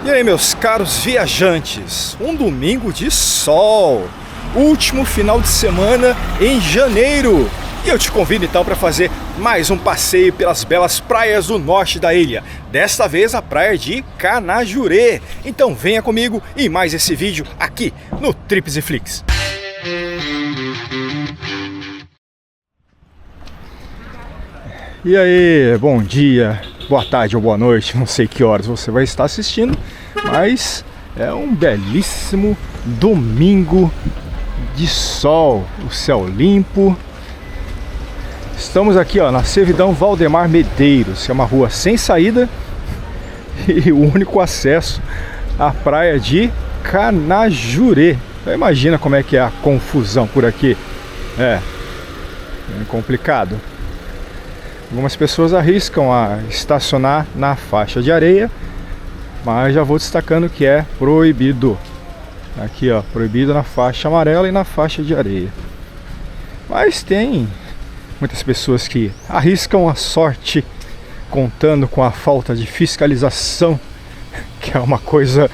E aí, meus caros viajantes, um domingo de sol, último final de semana em janeiro. E eu te convido então para fazer mais um passeio pelas belas praias do norte da ilha. Desta vez a praia de Canajurê. Então venha comigo em mais esse vídeo aqui no Trips e Flix. E aí, bom dia, boa tarde ou boa noite, não sei que horas você vai estar assistindo, mas é um belíssimo domingo de sol, o céu limpo. Estamos aqui na Servidão Valdemar Medeiros, é uma rua sem saída e o único acesso à praia de Canajurê. Então, imagina como é que é a confusão por aqui, é complicado. Algumas pessoas arriscam a estacionar na faixa de areia, mas já vou destacando que é proibido. Aqui proibido na faixa amarela e na faixa de areia. Mas tem muitas pessoas que arriscam a sorte contando com a falta de fiscalização, que é uma coisa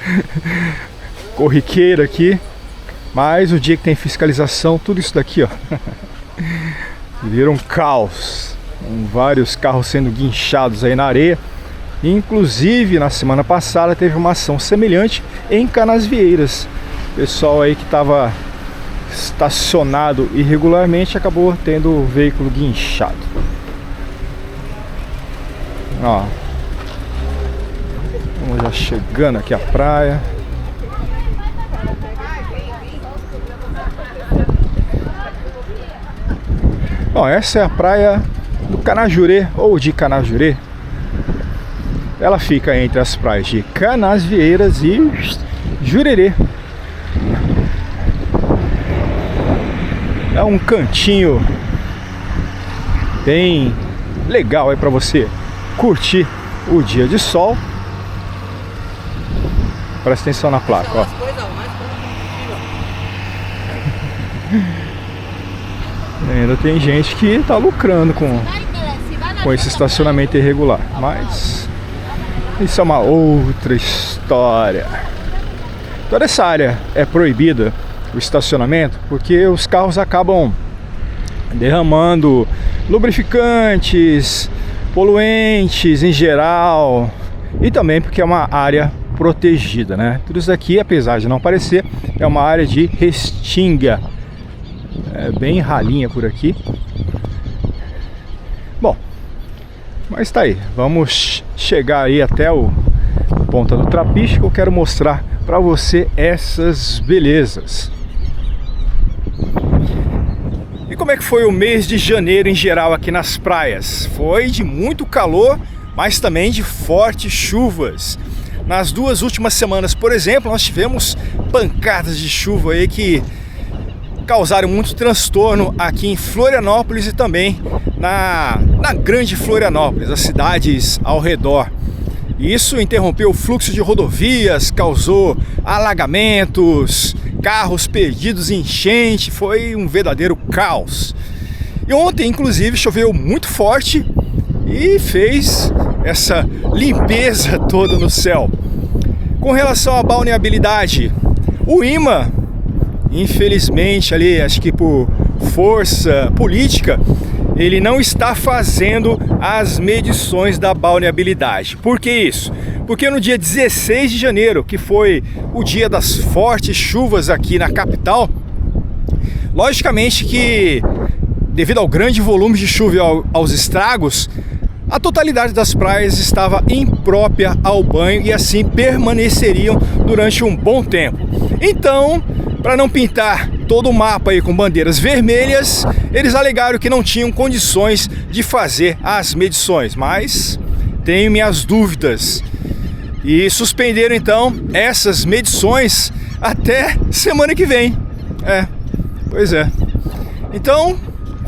corriqueira aqui. Mas o dia que tem fiscalização, tudo isso daqui vira um caos. Com vários carros sendo guinchados aí na areia. Inclusive na semana passada teve uma ação semelhante em Canasvieiras. O pessoal aí que estava estacionado irregularmente acabou tendo o veículo guinchado. Vamos já chegando aqui à praia. Bom, essa é a praia do Canajurê, ou de Canajurê. Ela fica entre as praias de Canasvieiras e Jurerê. É um cantinho bem legal aí para você curtir o dia de sol. Presta atenção na placa, Ainda tem gente que está lucrando com esse estacionamento irregular, mas isso é uma outra história. Toda essa área é proibida, o estacionamento, porque os carros acabam derramando lubrificantes, poluentes em geral, e também porque é uma área protegida, né? Tudo isso aqui, apesar de não parecer, é uma área de restinga. É bem ralinha por aqui. Bom, mas tá aí. Vamos chegar aí até o Ponta do Trapiche, que eu quero mostrar para você essas belezas. E como é que foi o mês de janeiro em geral aqui nas praias? Foi de muito calor, mas também de fortes chuvas. Nas duas últimas semanas, por exemplo, nós tivemos pancadas de chuva aí que causaram muito transtorno aqui em Florianópolis e também na grande Florianópolis, as cidades ao redor. Isso interrompeu o fluxo de rodovias, causou alagamentos, carros perdidos em enchente, foi um verdadeiro caos. E ontem, inclusive, choveu muito forte e fez essa limpeza toda no céu. Com relação à balneabilidade, o IMA, infelizmente ali, acho que por força política, ele não está fazendo as medições da balneabilidade. Por que isso? Porque no dia 16 de janeiro, que foi o dia das fortes chuvas aqui na capital, logicamente que devido ao grande volume de chuva e aos estragos, a totalidade das praias estava imprópria ao banho e assim permaneceriam durante um bom tempo. Então, para não pintar todo o mapa aí com bandeiras vermelhas, eles alegaram que não tinham condições de fazer as medições, mas tenho minhas dúvidas. E suspenderam então essas medições até semana que vem. Pois é. Então,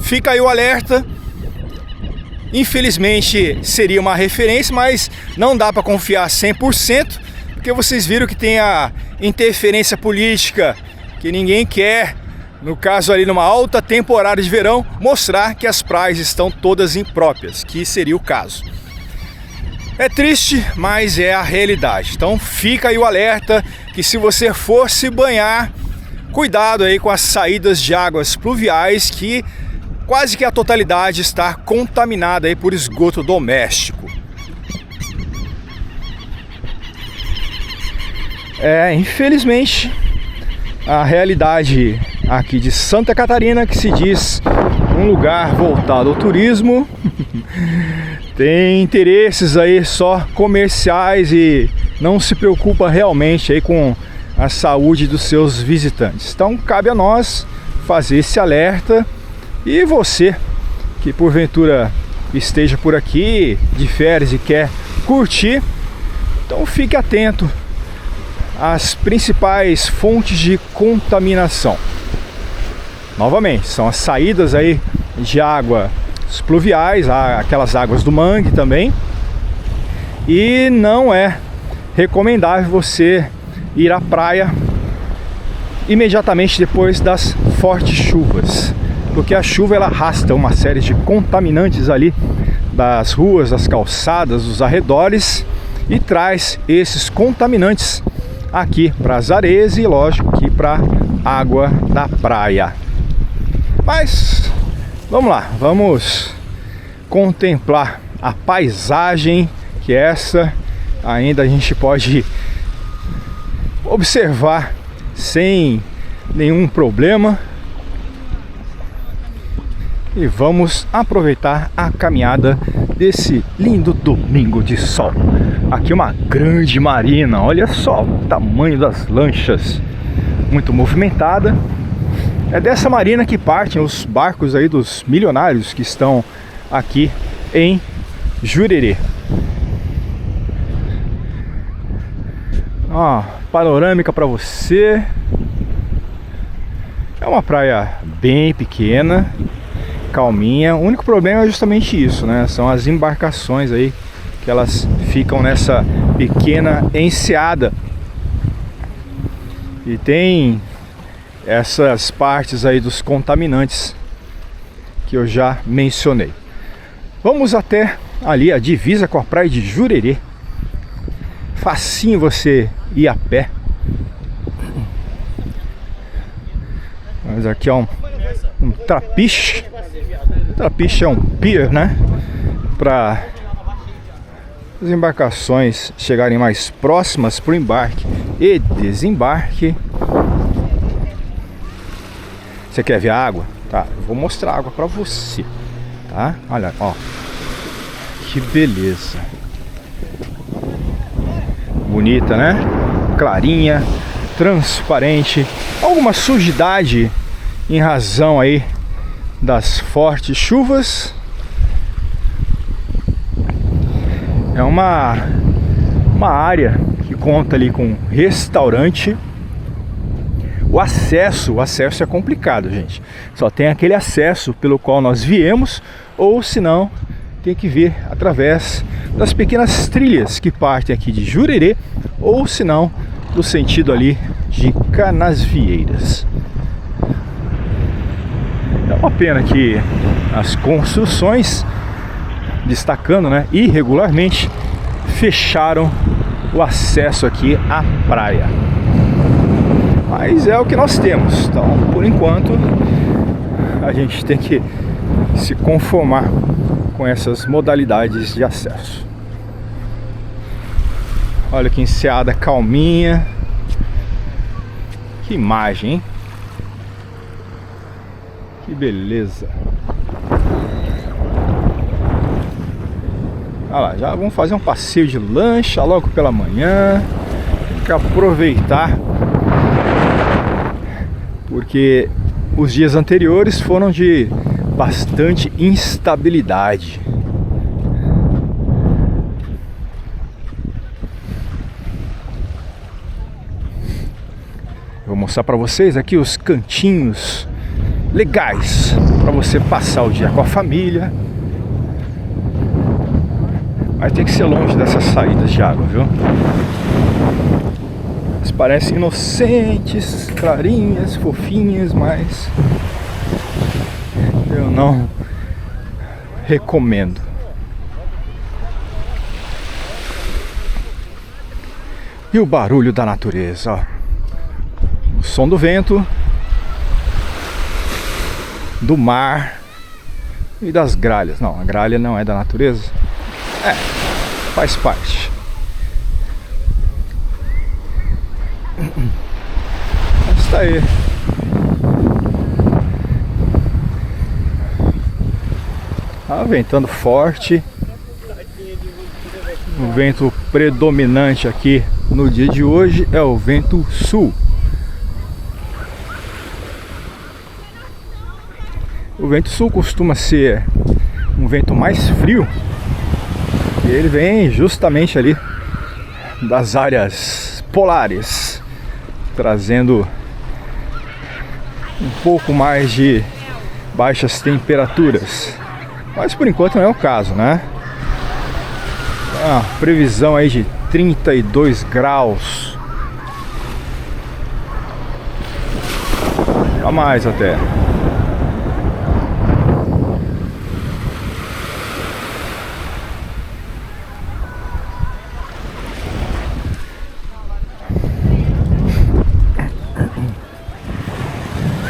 fica aí o alerta. Infelizmente seria uma referência, mas não dá para confiar 100%, porque vocês viram que tem a interferência política que ninguém quer, no caso ali numa alta temporada de verão, mostrar que as praias estão todas impróprias, que seria o caso. É triste, mas é a realidade. Então fica aí o alerta que se você for se banhar, cuidado aí com as saídas de águas pluviais, que quase que a totalidade está contaminada aí por esgoto doméstico. Infelizmente, a realidade aqui de Santa Catarina, que se diz um lugar voltado ao turismo, tem interesses aí só comerciais e não se preocupa realmente aí com a saúde dos seus visitantes. Então cabe a nós fazer esse alerta, e você que porventura esteja por aqui de férias e quer curtir, então fique atento às principais fontes de contaminação. Novamente, são as saídas aí de água pluviais, aquelas águas do mangue também. E não é recomendável você ir à praia imediatamente depois das fortes chuvas, porque a chuva ela arrasta uma série de contaminantes ali das ruas, das calçadas, dos arredores, e traz esses contaminantes aqui para as areias e, lógico, aqui para a água da praia. Mas vamos lá, vamos contemplar a paisagem, que essa ainda a gente pode observar sem nenhum problema. E vamos aproveitar a caminhada desse lindo domingo de sol. Aqui uma grande marina, olha só o tamanho das lanchas, muito movimentada. É dessa marina que partem os barcos aí dos milionários que estão aqui em Jurerê. Ó, panorâmica para você. É uma praia bem pequena, calminha. O único problema é justamente isso, né? São as embarcações aí, que elas ficam nessa pequena enseada. E tem essas partes aí dos contaminantes que eu já mencionei. Vamos até ali a divisa com a praia de Jurerê. Facinho você ir a pé. Mas aqui é um trapiche. Trapiche é um pier, né? Para as embarcações chegarem mais próximas para o embarque e desembarque. Você quer ver a água? Tá, eu vou mostrar a água para você, tá? Olha, ó, que beleza, bonita, né? Clarinha, transparente, alguma sujidade em razão aí das fortes chuvas. É uma área que conta ali com restaurante. O acesso é complicado, gente. Só tem aquele acesso pelo qual nós viemos, ou senão tem que vir através das pequenas trilhas que partem aqui de Jurerê, ou senão do sentido ali de Canasvieiras. É uma pena que as construções, destacando, né, irregularmente, fecharam o acesso aqui à praia. Mas é o que nós temos. Então, por enquanto, a gente tem que se conformar com essas modalidades de acesso. Olha que enseada calminha. Que imagem, hein? Que beleza. Olha lá, já vamos fazer um passeio de lancha logo pela manhã. Tem que aproveitar, porque os dias anteriores foram de bastante instabilidade. Vou mostrar para vocês aqui os cantinhos legais para você passar o dia com a família. Mas tem que ser longe dessas saídas de água, viu? Elas parecem inocentes, clarinhas, fofinhas, mas eu não recomendo. E o barulho da natureza, ó. O som do vento, do mar e das gralhas. Não, a gralha não é da natureza. É, faz parte. Mas tá aí. Tá ventando forte. O vento predominante aqui no dia de hoje é o vento sul. O vento sul costuma ser um vento mais frio e ele vem justamente ali das áreas polares, trazendo um pouco mais de baixas temperaturas. Mas por enquanto não é o caso, né? Previsão aí de 32 graus a mais até.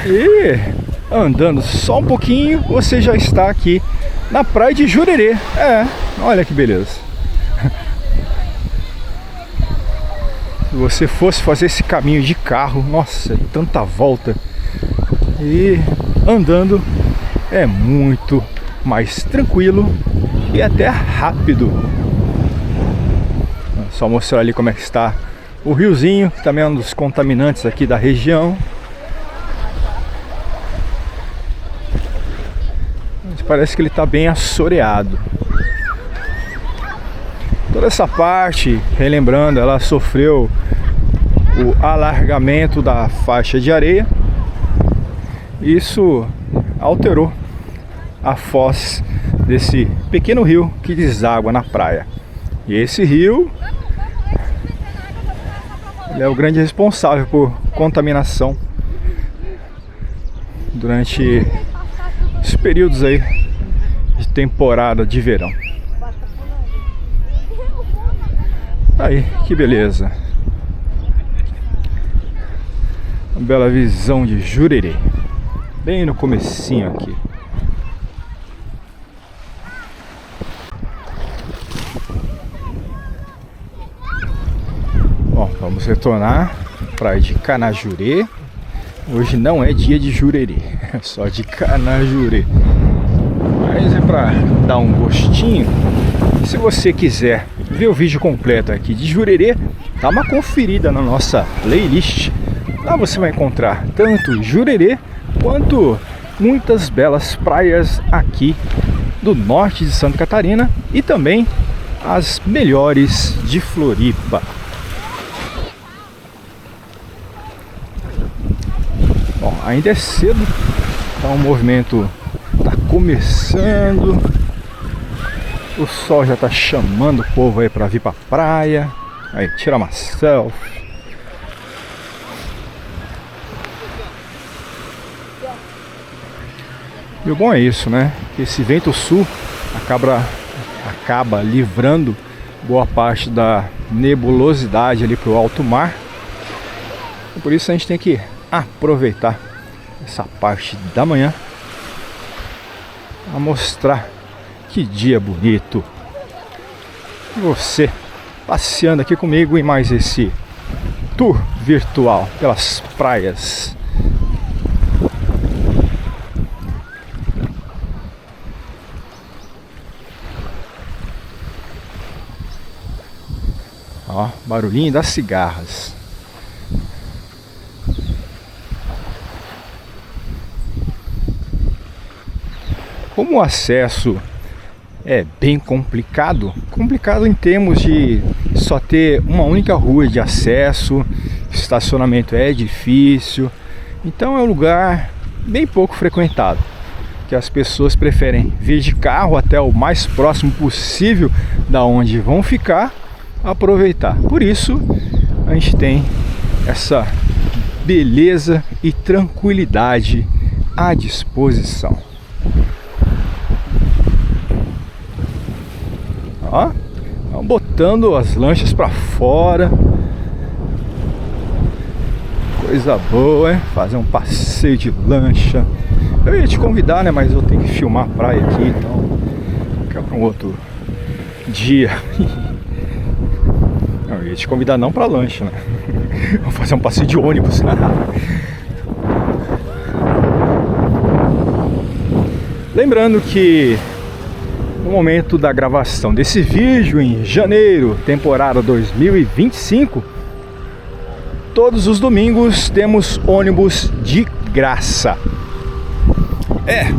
E andando só um pouquinho, você já está aqui na praia de Jurerê. É, olha que beleza. Se você fosse fazer esse caminho de carro, nossa, é tanta volta. E andando é muito mais tranquilo e até rápido. Só mostrar ali como é que está o riozinho, que também é um dos contaminantes aqui da região. Parece que ele está bem assoreado. Toda essa parte, relembrando, ela sofreu o alargamento da faixa de areia. Isso alterou a foz desse pequeno rio que deságua na praia. E esse rio, ele é o grande responsável por contaminação durante os períodos aí de temporada de verão. Aí, que beleza. Uma bela visão de Jurerê, bem no comecinho aqui. Bom, vamos retornar à praia de Canajurê. Hoje não é dia de Jurerê, é só de Canajurê. Mas é para dar um gostinho. Se você quiser ver o vídeo completo aqui de Jurerê, dá uma conferida na nossa playlist. Lá você vai encontrar tanto Jurerê quanto muitas belas praias aqui do norte de Santa Catarina e também as melhores de Floripa. Bom, ainda é cedo, então o movimento está começando. O sol já está chamando o povo aí para vir para a praia. Aí, tira uma selfie. E o bom é isso, né? Esse vento sul acaba livrando boa parte da nebulosidade ali para o alto mar. E por isso a gente tem que aproveitar essa parte da manhã a mostrar que dia bonito. Você passeando aqui comigo em mais esse tour virtual pelas praias. Ó, barulhinho das cigarras. Como o acesso é bem complicado em termos de só ter uma única rua de acesso, estacionamento é difícil, então é um lugar bem pouco frequentado, que as pessoas preferem vir de carro até o mais próximo possível da onde vão ficar, aproveitar. Por isso a gente tem essa beleza e tranquilidade à disposição. Ó, botando as lanchas para fora. Coisa boa, hein? Fazer um passeio de lancha. Eu ia te convidar, né? Mas eu tenho que filmar a praia aqui, então fica para um outro dia. Eu ia te convidar não para lancha, né? Vou fazer um passeio de ônibus, né? Lembrando que no momento da gravação desse vídeo, em janeiro, temporada 2025, todos os domingos temos ônibus de graça.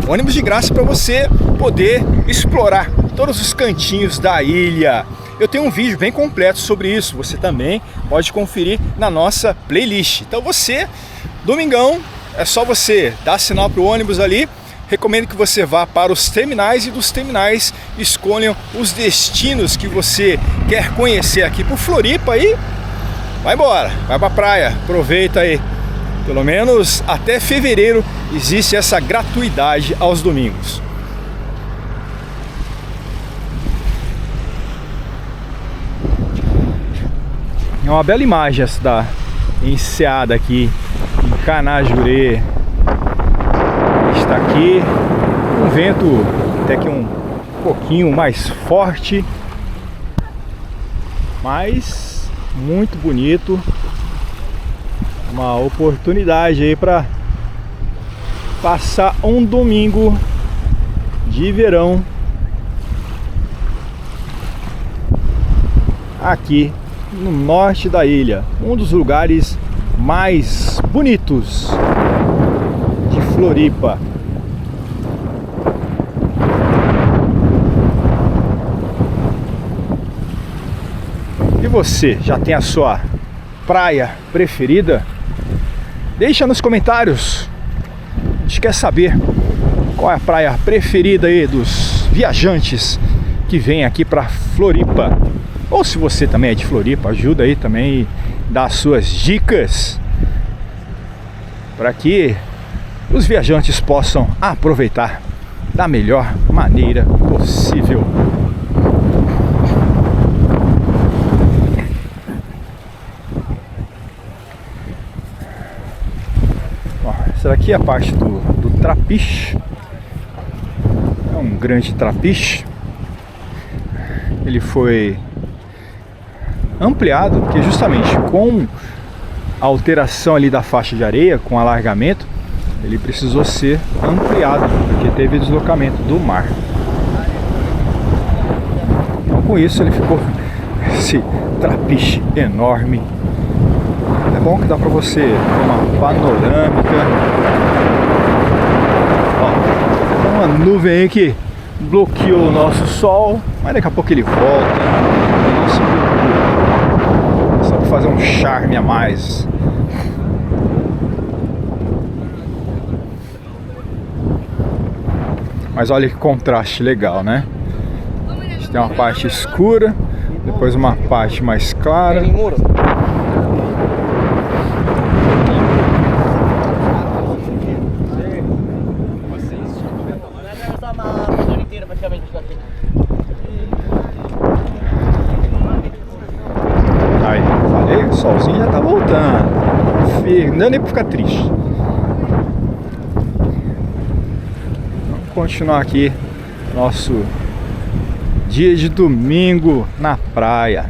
Ônibus de graça para você poder explorar todos os cantinhos da ilha. Eu tenho um vídeo bem completo sobre isso, você também pode conferir na nossa playlist. Então você, domingão, é só você dar sinal para o ônibus ali. Recomendo que você vá para os terminais e dos terminais escolham os destinos que você quer conhecer aqui por Floripa e vai embora, vai para a praia, aproveita aí. Pelo menos até fevereiro existe essa gratuidade aos domingos. É uma bela imagem essa da enseada aqui em Canajurê. Está aqui um vento até que um pouquinho mais forte, mas muito bonito. Uma oportunidade aí para passar um domingo de verão aqui no norte da ilha, um dos lugares mais bonitos de Floripa. E você, já tem a sua praia preferida? Deixa nos comentários. A gente quer saber qual é a praia preferida aí dos viajantes que vêm aqui para Floripa. Ou se você também é de Floripa, ajuda aí também e dá as suas dicas para que os viajantes possam aproveitar da melhor maneira possível. Essa daqui é a parte do trapiche. É um grande trapiche. Ele foi ampliado porque justamente com a alteração ali da faixa de areia, com alargamento, ele precisou ser ampliado porque teve deslocamento do mar. Então com isso ele ficou esse trapiche enorme. É bom que dá pra você ter uma panorâmica. Ó, tem uma nuvem aí que bloqueou o nosso sol, mas daqui a pouco ele volta. Não se preocupe. Só pra fazer um charme a mais. Mas olha que contraste legal, né? A gente tem uma parte escura, depois uma parte mais clara. Aí, falei, o solzinho já tá voltando. Não dá nem pra ficar triste. Vamos continuar aqui nosso dia de domingo na praia.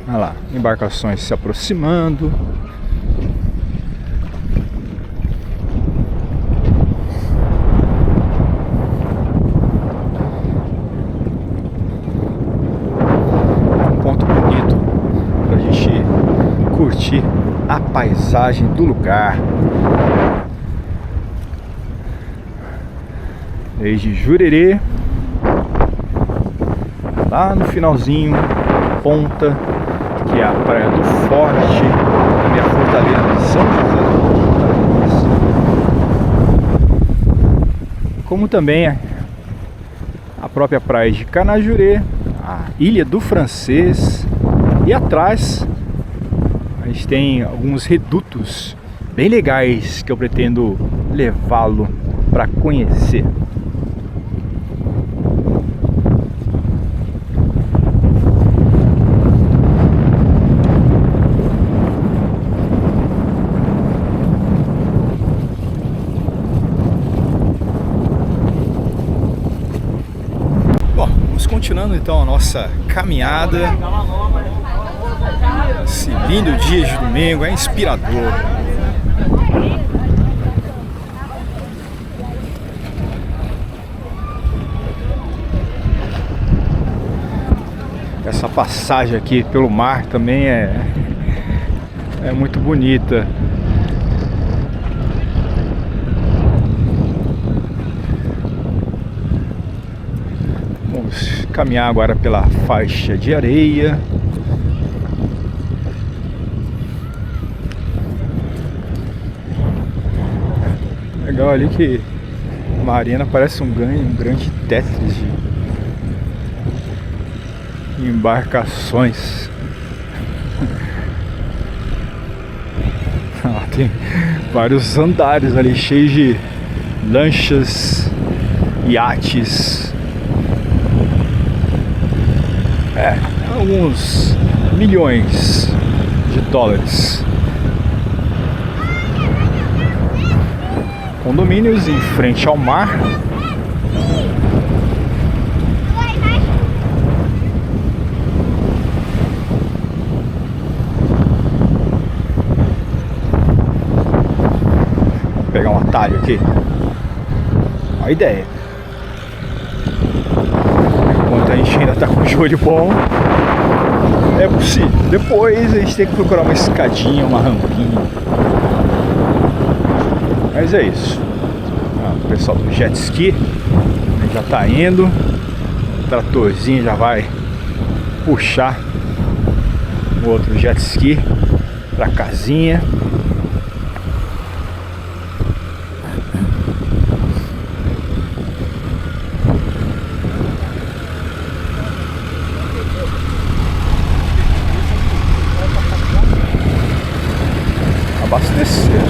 Olha lá, embarcações se aproximando. Curtir a paisagem do lugar. Desde Jurerê, lá no finalzinho, ponta, que é a Praia do Forte, também a Fortaleza de São José dos Pinhais, como também a própria praia de Canajurê, a Ilha do Francês, e atrás a gente tem alguns redutos bem legais que eu pretendo levá-lo para conhecer. vamos continuando então a nossa caminhada. Esse lindo dia de domingo é inspirador. Essa passagem aqui pelo mar também é muito bonita. Vamos caminhar agora pela faixa de areia. Legal ali que a marina parece um grande Tetris de embarcações. Tem vários andares ali cheios de lanchas, iates. Alguns milhões de dólares. Condomínios em frente ao mar. Vou pegar um atalho aqui. Olha a ideia. Enquanto a gente ainda tá com o joelho bom, é possível. Depois a gente tem que procurar uma escadinha, uma rampinha. Mas é isso. O pessoal do jet ski já tá indo. O tratorzinho já vai puxar o outro jet ski pra casinha. Abastecer.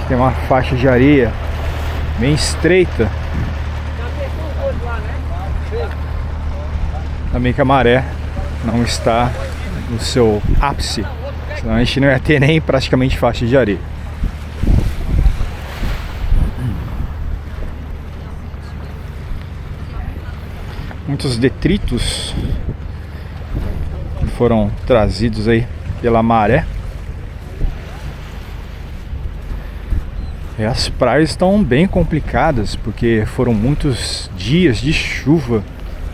Tem uma faixa de areia bem estreita. Também que a maré não está no seu ápice, senão a gente não ia ter nem praticamente faixa de areia. Muitos detritos foram trazidos aí pela maré. E as praias estão bem complicadas porque foram muitos dias de chuva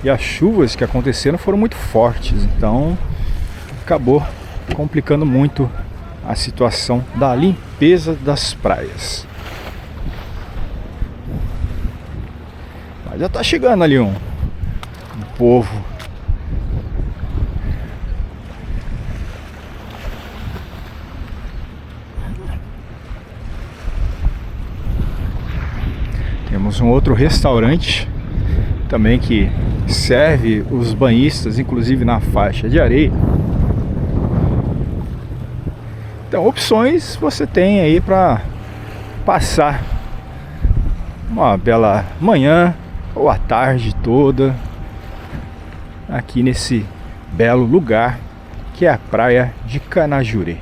e as chuvas que aconteceram foram muito fortes, então acabou complicando muito a situação da limpeza das praias. Mas já tá chegando ali um povo. Temos um outro restaurante também que serve os banhistas, inclusive na faixa de areia. Então, opções você tem aí para passar uma bela manhã ou a tarde toda aqui nesse belo lugar que é a praia de Canajurê.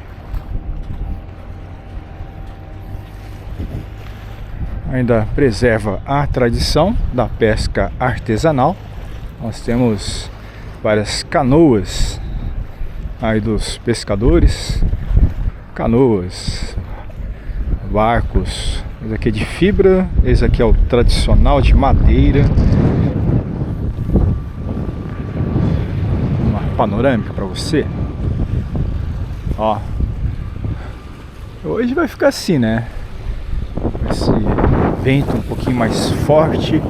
Ainda preserva a tradição da pesca artesanal. Nós temos várias canoas aí dos pescadores, canoas, barcos. Esse aqui é de fibra, esse aqui é o tradicional de madeira. Uma panorâmica para você. Ó, hoje vai ficar assim, né? Esse vento um pouquinho mais forte,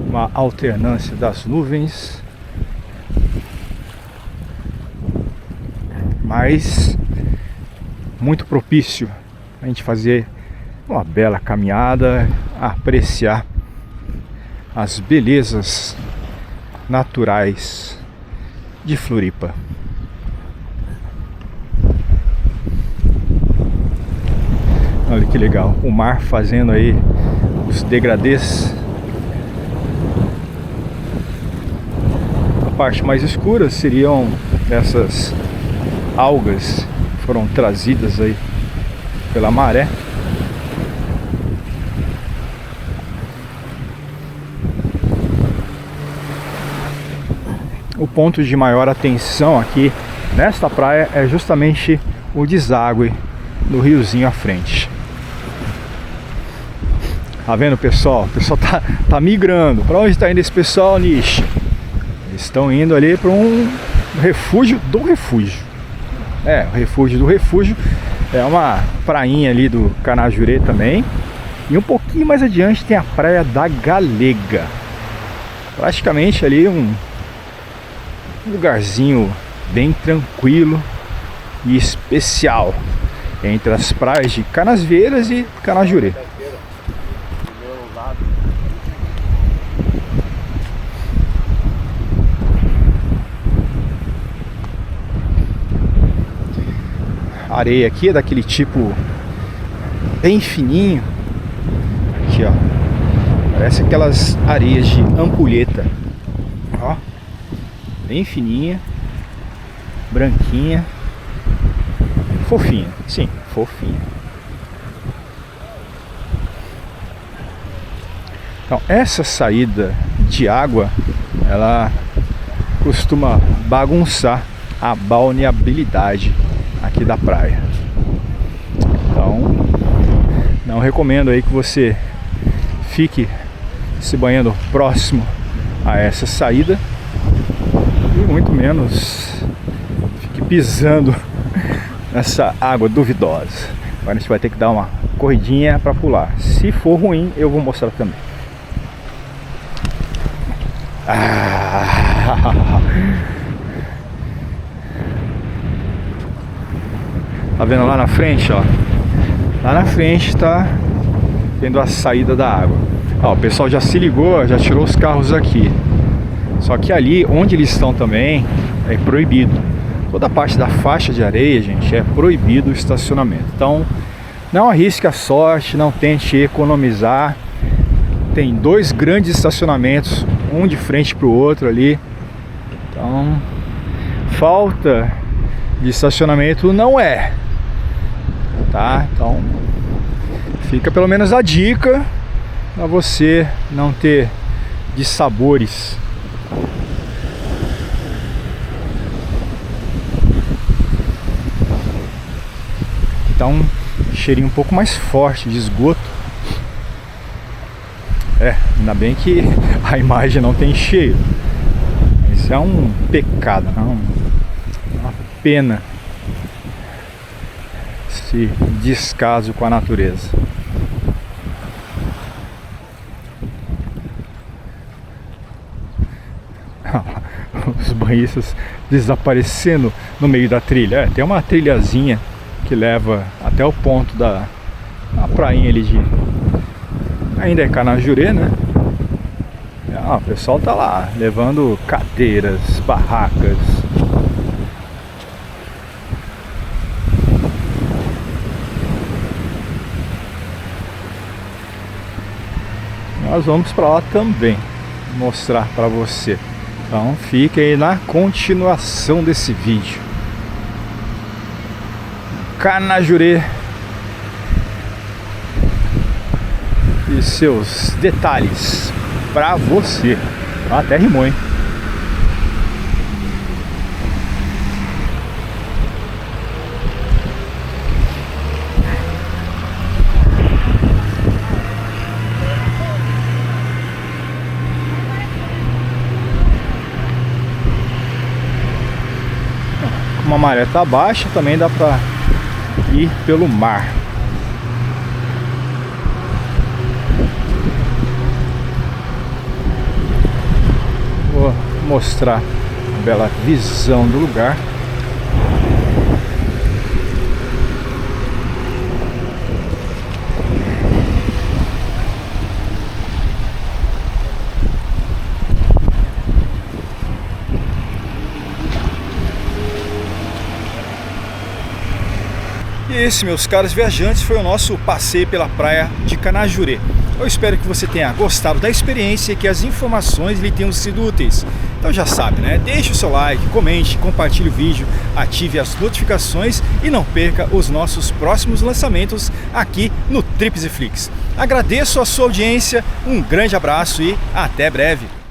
uma alternância das nuvens, mas muito propício a gente fazer uma bela caminhada, apreciar as belezas naturais de Floripa. Olha que legal, o mar fazendo aí os degradês. A parte mais escura seriam dessas algas que foram trazidas aí pela maré. O ponto de maior atenção aqui nesta praia é justamente o deságue do riozinho à frente. Tá vendo, pessoal? O pessoal tá migrando. Para onde está indo esse pessoal, Nish? Eles estão indo ali para um refúgio do refúgio. O refúgio do refúgio é uma prainha ali do Canajurê também. E um pouquinho mais adiante tem a Praia da Galega. Praticamente ali um lugarzinho bem tranquilo e especial entre as praias de Canasvieiras e Canajurê. A areia aqui é daquele tipo bem fininho. Aqui, ó, parece aquelas areias de ampulheta, ó, bem fininha, branquinha, fofinha, sim, fofinha. Então essa saída de água, ela costuma bagunçar a balneabilidade aqui da praia. Então não recomendo aí que você fique se banhando próximo a essa saída, e muito menos fique pisando nessa água duvidosa. Agora a gente vai ter que dar uma corridinha para pular. Se for ruim, eu vou mostrar também. Tá vendo lá na frente, ó? Lá na frente tá tendo a saída da água. Ó, o pessoal já se ligou, já tirou os carros aqui. Só que ali, onde eles estão também, é proibido. Toda a parte da faixa de areia, gente, é proibido o estacionamento. Então, não arrisque a sorte, não tente economizar. Tem dois grandes estacionamentos, um de frente para o outro ali. Então, falta de estacionamento não é, tá? Então, fica pelo menos a dica para você não ter dissabores. Dá um cheirinho um pouco mais forte de esgoto. Ainda bem que a imagem não tem cheiro. Isso é um pecado, não? Uma pena esse descaso com a natureza. Os banhistas desaparecendo no meio da trilha. Tem uma trilhazinha que leva até o ponto da prainha ali de... Ainda é Canajurê, né? O pessoal tá lá levando cadeiras, barracas. Nós vamos para lá também mostrar para você. Então fique aí na continuação desse vídeo. Canajurê e seus detalhes para você. Até rimou, hein? Como a maré tá baixa, também dá para ir pelo mar. Vou mostrar a bela visão do lugar. E esse, meus caros viajantes, foi o nosso passeio pela praia de Canajurê. Eu espero que você tenha gostado da experiência e que as informações lhe tenham sido úteis. Então já sabe, né? Deixe o seu like, comente, compartilhe o vídeo, ative as notificações e não perca os nossos próximos lançamentos aqui no Trips e Flix. Agradeço a sua audiência, um grande abraço e até breve!